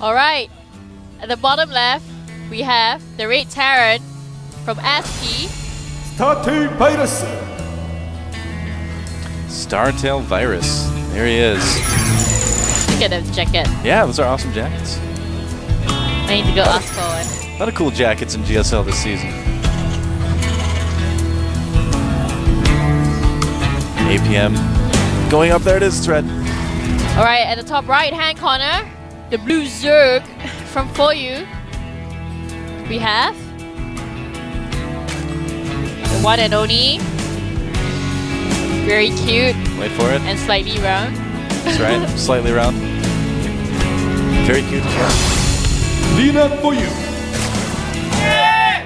Alright, at the bottom left, we have the Ro8 Terran from ST. Startail Virus. Startail Virus. There he is. Look at the jacket. Yeah, those are awesome jackets. I need to go ask for one. A lot of cool jackets in GSL this season. APM going up there, it is Thread. Alright, at the top right hand corner, the blue Zerg from For You. We have the one and only. Very cute Wait for it. and slightly round. That's right, slightly round. Very cute as well. Leenock for you.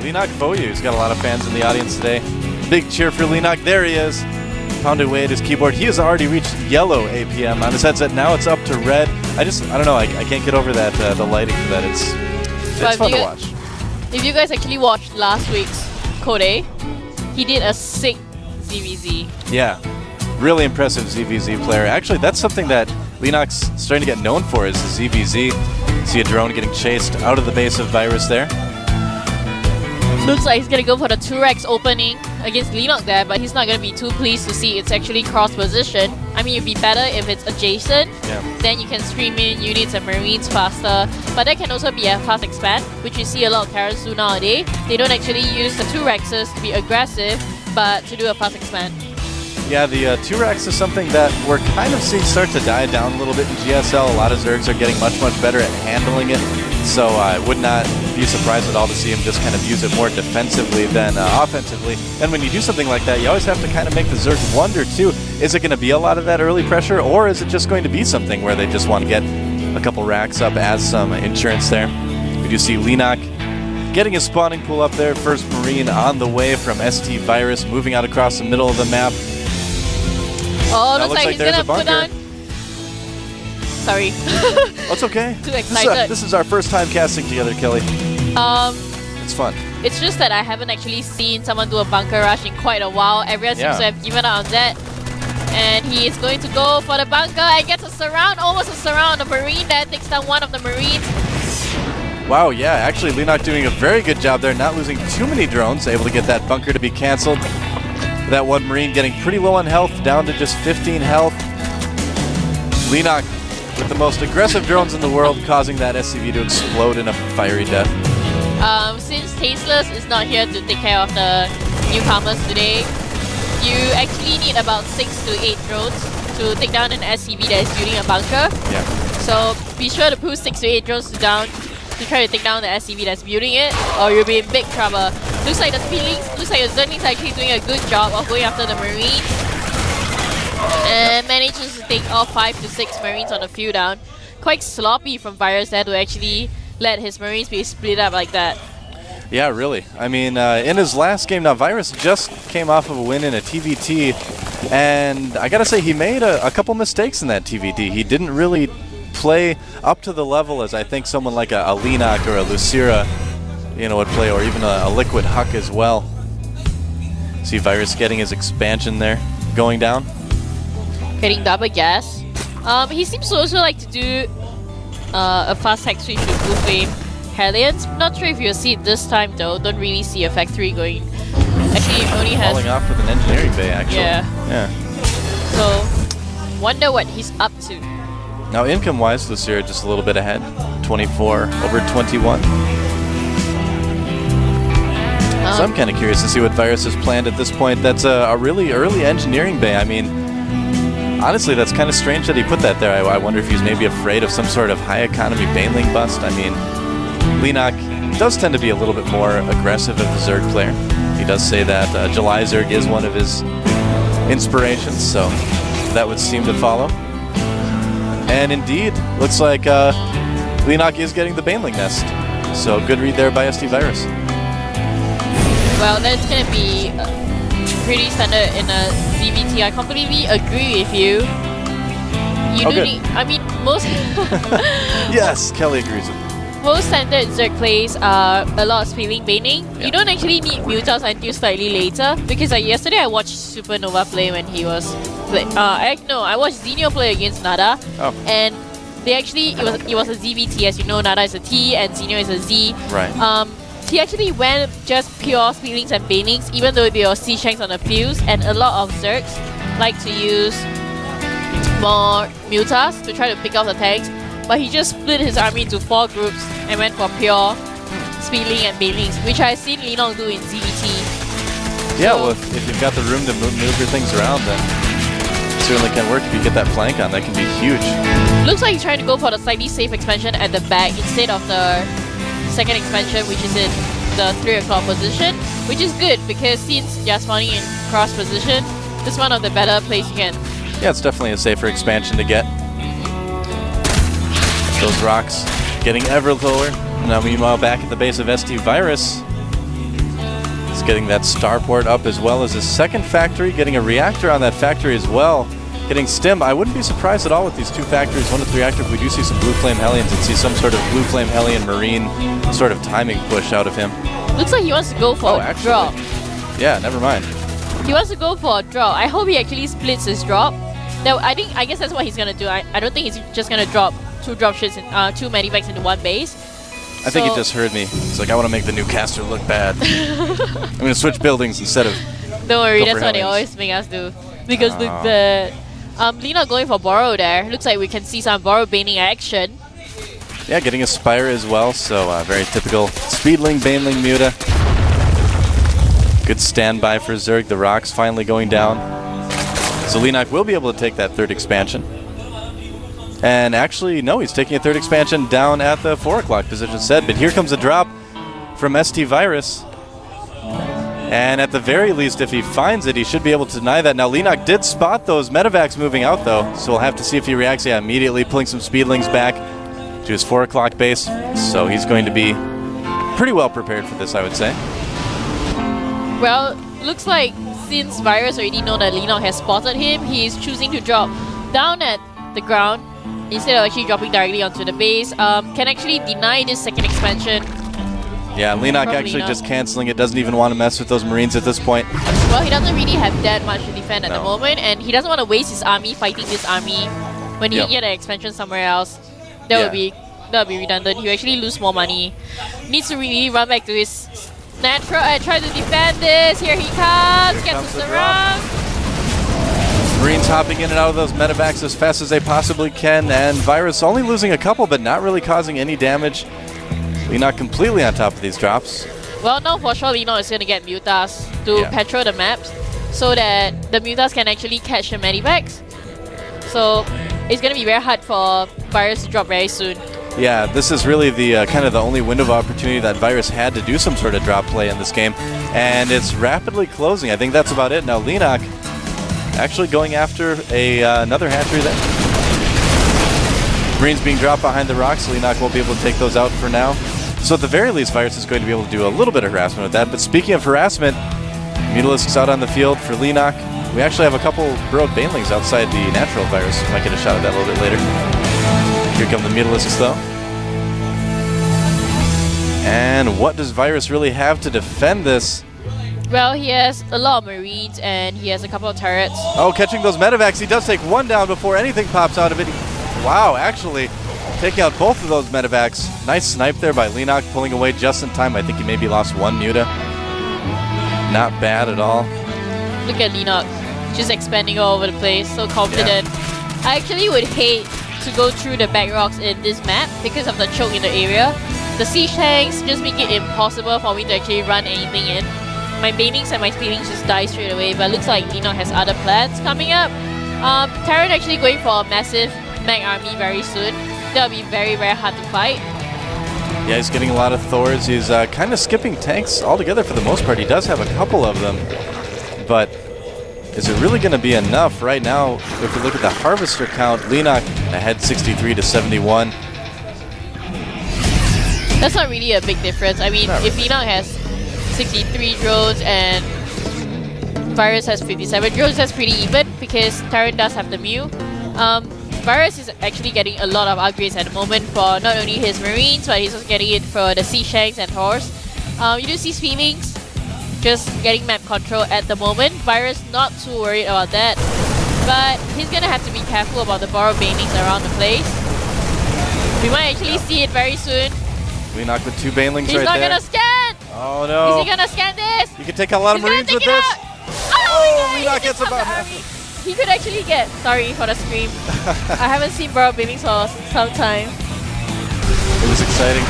Leenock Foyu, he's got a lot of fans in the audience today. Big cheer for Leenock, there he is. Pounding away at his keyboard. He has already reached yellow APM on his headset. Now it's up to red. I don't know, I can't get over that, the lighting for that. It's fun to watch. If you guys actually watched last week's Code A, he did a sick ZVZ. Yeah, really impressive ZVZ player. Actually, that's something that Leenock's starting to get known for is the ZVZ. See a drone getting chased out of the base of Virus there. Looks like he's gonna go for the 2x opening against Leenock there, but he's not gonna be too pleased to see it's actually cross position. I mean, it'd be better if it's adjacent. Yeah. Then you can stream in units and marines faster. But that can also be a fast expand, which you see a lot of Terrans do nowadays. They don't actually use the 2rexes to be aggressive, but to do a fast expand. Yeah, the 2-Rex is something that we're kind of seeing start to die down a little bit in GSL. A lot of Zergs are getting much better at handling it. So I would not be surprised at all to see him just kind of use it more defensively than offensively. And when you do something like that, you always have to kind of make the Zerg wonder too, is it going to be a lot of that early pressure, or is it just going to be something where they just want to get a couple racks up as some insurance there? We do see Leenock getting his spawning pool up there. First Marine on the way from ST Virus, moving out across the middle of the map. Oh, That looks like he's there's gonna a bunker. put on. Sorry. That's okay. Too excited. This is our first time casting together, Kelly. It's fun. It's just that I haven't actually seen someone do a bunker rush in quite a while. Everyone seems to have given up on that. And he is going to go for the bunker and gets a surround, almost a surround on the Marine there, takes down one of the Marines. Wow, yeah, actually Leenock doing a very good job there, not losing too many drones, able to get that bunker to be cancelled. That one Marine getting pretty low on health, down to just 15 health. Leenock with the most aggressive drones in the world, causing that SCV to explode in a fiery death. Since Tasteless is not here to take care of the newcomers today, you actually need about 6 to 8 drones to take down an SCV that is building a bunker. Yeah. So be sure to push 6 to 8 drones down to try to take down the SCV that's building it, or you'll be in big trouble. Looks like the Speedlings, looks like the Zerglings are actually doing a good job of going after the Marines. And manages to take all 5 to 6 Marines on the field down. Quite sloppy from Virus there to actually let his Marines be split up like that. Yeah, really. I mean, in his last game, now Virus just came off of a win in a TVT, and I gotta say, he made a couple mistakes in that TVT. He didn't really play up to the level as I think someone like a Leenock or a Lucira, would play, or even a Liquid Huck as well. See Virus getting his expansion there, going down. Getting double gas. He seems to also like to do a fast hack switch with Blue Flame Hellions. Not sure if you'll see it this time though. Don't really see a factory going. Actually, it only has. Falling off with an engineering bay, actually. Yeah. So, wonder what he's up to. Now, income-wise, Lucira just a little bit ahead. 24 over 21. So I'm kind of curious to see what Virus has planned at this point. That's a really early engineering bay. I mean, honestly, that's kind of strange that he put that there. I wonder if he's maybe afraid of some sort of high-economy Baneling bust. I mean, Leenock does tend to be a little bit more aggressive of a Zerg player. He does say that July Zerg is one of his inspirations, so that would seem to follow. And indeed, looks like Leenock is getting the Baneling nest. So good read there by ST Virus. Well, that's going to be pretty standard in a ZVT. I completely agree with you. You do need, I mean, most Yes, Kelly agrees with me. most standard Zerg plays are a lot of spilling Baning. Yeah. You don't actually need Mutas until slightly later, because like yesterday I watched Supernova play when he was I watched Zenio play against Nada, and they actually it was a ZVT, as you know. Nada is a T and Senior is a Z. Right. He actually went just pure Speedlings and Banelings, even though there were Sea Shanks on the fields, and a lot of Zergs like to use more Mutas to try to pick off the tanks. But he just split his army into 4 groups and went for pure Speedling and Banelings, which I've seen Leenock do in ZVT. Yeah, well, if you've got the room to maneuver things around, then it certainly can work. If you get that flank on, that can be huge. Looks like he's trying to go for the slightly safe expansion at the back instead of the second expansion, which is in the 3 o'clock position, which is good because since just spawning in cross position, this is one of the better plays you can. Yeah, it's definitely a safer expansion to get. Those rocks getting ever lower. Now, meanwhile, back at the base of ST Virus, he's getting that starport up as well as his second factory, getting a reactor on that factory as well. Getting stim. I wouldn't be surprised at all with these 2 factories, 1 to 3 reactor, if we do see some Blue Flame Hellions and see some sort of Blue Flame Hellion Marine sort of timing push out of him. Looks like he wants to go for a drop. Yeah, never mind. He wants to go for a drop. I hope he actually splits his drop. Now, I guess that's what he's gonna do. I don't think he's just gonna drop 2 drop ships in 2 medivacs into 1 base. I think he just heard me. He's like, I want to make the new caster look bad. I'm gonna switch buildings instead of. Don't worry, that's what they always make us do. Because look, the Leenock going for Borrow there. Looks like we can see some Borrow Baning action. Yeah, getting a Spire as well, so very typical Speedling, Baneling, Muta. Good standby for Zerg. The rocks finally going down. So Leenock will be able to take that 3rd expansion. And actually, no, he's taking a 3rd expansion down at the 4 o'clock position said, but here comes a drop from ST Virus. And at the very least, if he finds it, he should be able to deny that. Now, Leenock did spot those medevacs moving out, though, so we'll have to see if he reacts. Yeah, immediately pulling some Speedlings back to his 4 o'clock base. So he's going to be pretty well prepared for this, I would say. Well, looks like since Virus already know that Leenock has spotted him, he's choosing to drop down at the ground instead of actually dropping directly onto the base. Can actually deny this 2nd expansion. Yeah, Leenock actually just canceling it, doesn't even want to mess with those Marines at this point. Well, he doesn't really have that much to defend at the moment, and he doesn't want to waste his army fighting this army when he can get an expansion somewhere else. That would be redundant. He will actually lose more money. Needs to really run back to his natural and try to defend this. Here he comes, gets us around. Marines hopping in and out of those medevacs as fast as they possibly can, and Virus only losing a couple, but not really causing any damage. Leenock completely on top of these drops. Well, now for sure Leenock is going to get Mutas to patrol the maps so that the Mutas can actually catch the medivacs. So it's going to be very hard for Virus to drop very soon. Yeah, this is really the kind of the only window of opportunity that Virus had to do some sort of drop play in this game, and it's rapidly closing. I think that's about it. Now Leenock actually going after another hatchery there. Marines being dropped behind the rocks. Leenock won't be able to take those out for now. So at the very least, Virus is going to be able to do a little bit of harassment with that. But speaking of harassment, Mutalisks out on the field for Leenock. We actually have a couple burrowed Banelings outside the natural Virus. Might get a shot at that a little bit later. Here come the Mutalisks though. And what does Virus really have to defend this? Well, he has a lot of Marines and he has a couple of turrets. Oh, catching those medevacs. He does take 1 down before anything pops out of it. Wow, actually taking out both of those medevacs. Nice snipe there by Leenock, pulling away just in time. I think he maybe lost 1 Muta. Not bad at all. Look at Leenock, just expanding all over the place, so confident. Yeah. I actually would hate to go through the back rocks in this map because of the choke in the area. The siege tanks just make it impossible for me to actually run anything in. My Banings and my Speedlings just die straight away, but looks like Leenock has other plans coming up. Terran actually going for a massive mech army very soon. That'll be very, very hard to fight. Yeah, he's getting a lot of Thors. He's kind of skipping tanks altogether for the most part. He does have a couple of them, but is it really going to be enough? Right now, if we look at the Harvester count, Leenock ahead 63 to 71. That's not really a big difference. I mean, if Leenock has 63 drones and Virus has 57 drones, that's pretty even because Terran does have the Mew. Virus is actually getting a lot of upgrades at the moment for not only his Marines, but he's also getting it for the Sea Shanks and Horse. You do see Speedlings just getting map control at the moment. Virus not too worried about that, but he's gonna have to be careful about the borrowed Banelings around the place. We might actually see it very soon. Leenock with 2 banelings He's right not there. gonna scan! Oh no. Is he gonna scan this? You can take out a lot of He's gonna Marines take with it this. out! Oh, my God, Leenock he gets just about popped the half. army. He could actually get, sorry for the scream. I haven't seen Borrowed Banelings for some time. It was exciting.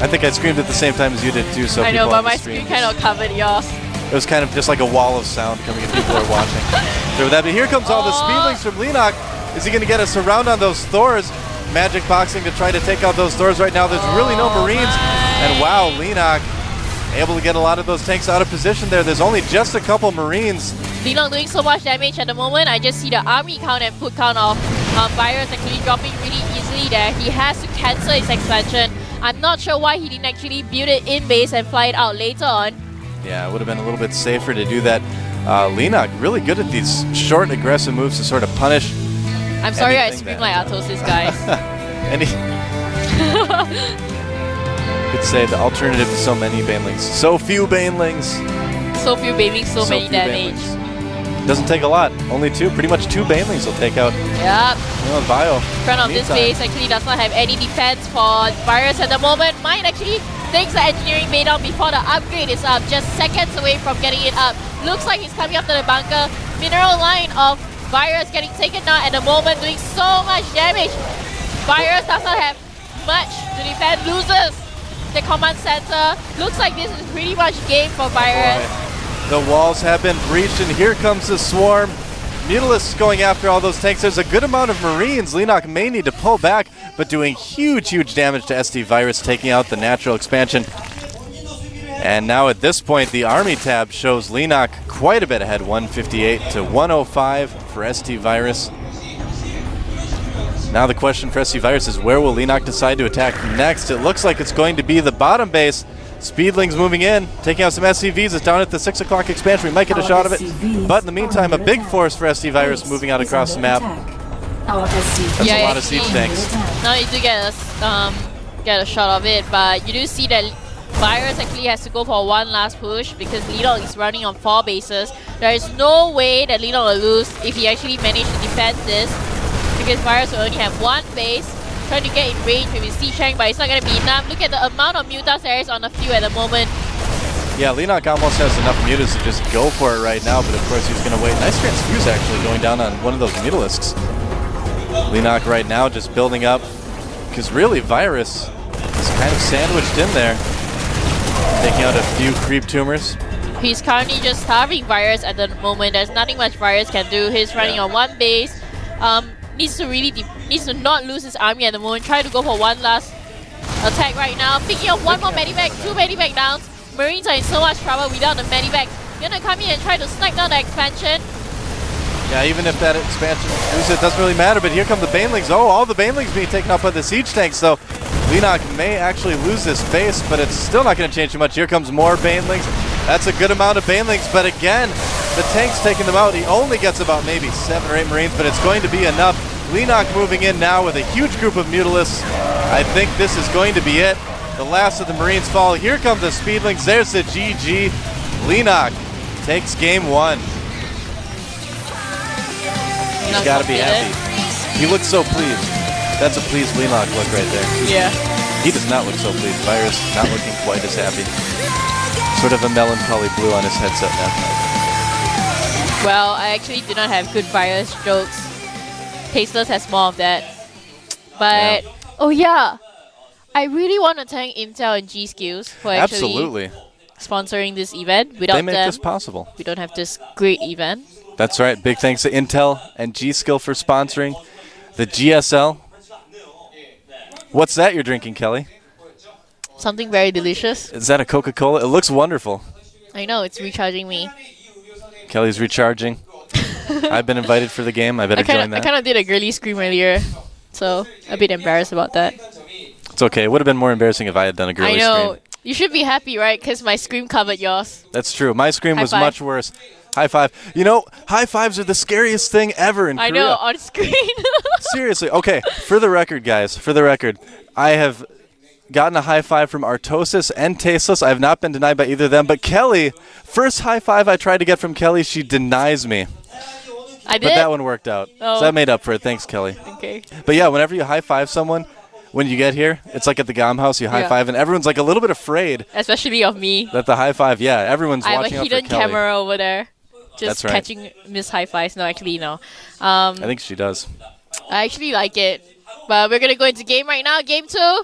I think I screamed at the same time as you did too, so I know, people but on the my stream screen kind of covered yours. It was kind of just like a wall of sound coming in. People are watching. So with that, but here comes all the speedlings from Leenock. Is he going to get a surround on those Thors? Magic boxing to try to take out those Thors right now. There's really no Marines. And wow, Leenock able to get a lot of those tanks out of position there. There's only just a couple Marines. Leenock doing so much damage at the moment. I just see the army count and foot count of Virus actually dropping really easily there. He has to cancel his expansion. I'm not sure why he didn't actually build it in base and fly it out later on. Yeah, it would have been a little bit safer to do that. Leenock really good at these short, aggressive moves to sort of punish. I'm sorry I anything scream that- like Artosis, guys. And he could say the alternative to so many banelings. So few banelings. So few banelings, so many few damage. banelings. Doesn't take a lot. Only 2. Pretty much 2 banelings will take out Yep. Bio. Front of this Meantime, base actually does not have any defense for Virus at the moment. Mine actually takes the engineering bay down before the upgrade is up. Just seconds away from getting it up. Looks like he's coming after the bunker. Mineral line of Virus getting taken down at the moment, doing so much damage. Virus does not have much to defend. Loses the command center. Looks like this is pretty much game for Virus. The walls have been breached, and here comes the swarm. Mutalisk going after all those tanks. There's a good amount of Marines. Leenock may need to pull back, but doing huge damage to SD Virus, taking out the natural expansion. And now at this point, the army tab shows Leenock quite a bit ahead, 158 to 105 for ST Virus. Now the question for ST Virus is, where will Leenock decide to attack next? It looks like it's going to be the bottom base. Speedlings moving in, taking out some SCVs. It's down at the 6 o'clock expansion. We might get a shot of it. But in the meantime, a big force for ST Virus moving out across the map. That's a lot of siege tanks. Now you do get a shot of it, but you do see that Virus actually has to go for one last push because Leenock is running on 4 bases. There is no way that Leenock will lose if he actually managed to defend this, because Virus will only have 1 base. Trying to get in range with his siege tank, but it's not going to be enough. Look at the amount of mutas there is on the field at the moment. Yeah, Leenock almost has enough mutas to just go for it right now, but of course he's going to wait. Nice transfuse actually going down on one of those Mutalisks. Leenock right now just building up, because really Virus is kind of sandwiched in there. Taking out a few creep tumors. He's currently just starving Virus at the moment. There's nothing much Virus can do. He's running on 1 base. Needs to not lose his army at the moment. Try to go for one last attack right now. Picking up 1 more medivac, 2 medivac downs. Marines are in so much trouble without the medivac. Gonna come in and try to snipe down the expansion. Yeah, even if that expansion loses, it doesn't really matter, but here come the Banelings. Oh, all the Banelings being taken out by the siege tanks, so Leenock may actually lose this base, but it's still not going to change too much. Here comes more Banelings. That's a good amount of Banelings, but again, the tank's taking them out. He only gets about maybe 7 or 8 Marines, but it's going to be enough. Leenock moving in now with a huge group of Mutalisks. I think this is going to be it. The last of the Marines fall. Here come the Speedlings. There's the GG. Leenock takes game 1. He's got to be happy. He looks so pleased. That's a pleased Leenock look right there. Yeah. He does not look so pleased. Virus not looking quite as happy. Sort of a melancholy blue on his headset now. Well, I actually do not have good Virus jokes. Tasteless has more of that. But, Yeah. oh yeah. I really want to thank Intel and G-Skills for actually Absolutely. sponsoring this event. Without They make them, this possible. we don't have this great event. That's right. Big thanks to Intel and G-Skill for sponsoring the GSL. What's that you're drinking, Kelly? Something very delicious. Is that a Coca-Cola? It looks wonderful. I know, it's recharging me. Kelly's recharging. I've been invited for the game. I better join I that. kind of did a girly scream earlier, so a bit embarrassed about that. It's okay. It would have been more embarrassing if I had done a girly I know. scream. You should be happy, right? Because my scream covered yours. That's true. My scream High was five. much worse. High five. You know, high fives are the scariest thing ever in I Korea. know, on screen. Seriously. Okay, for the record, guys, for the record, I have gotten a high five from Artosis and Tasteless. I have not been denied by either of them. But Kelly, first high five I tried to get from Kelly, she denies me. I did. But that one worked out. Oh. So that made up for it. Thanks, Kelly. Okay. But yeah, whenever you high five someone, when you get here, it's like at the GOM house, you high five, and everyone's like a little bit afraid. Especially of me. That the high five, yeah, everyone's I watching have a out for hidden Kelly. camera over there. Just That's right. catching Miss high fives. No, actually, no. I think she does. I actually like it. But we're going to go into game right now. Game 2.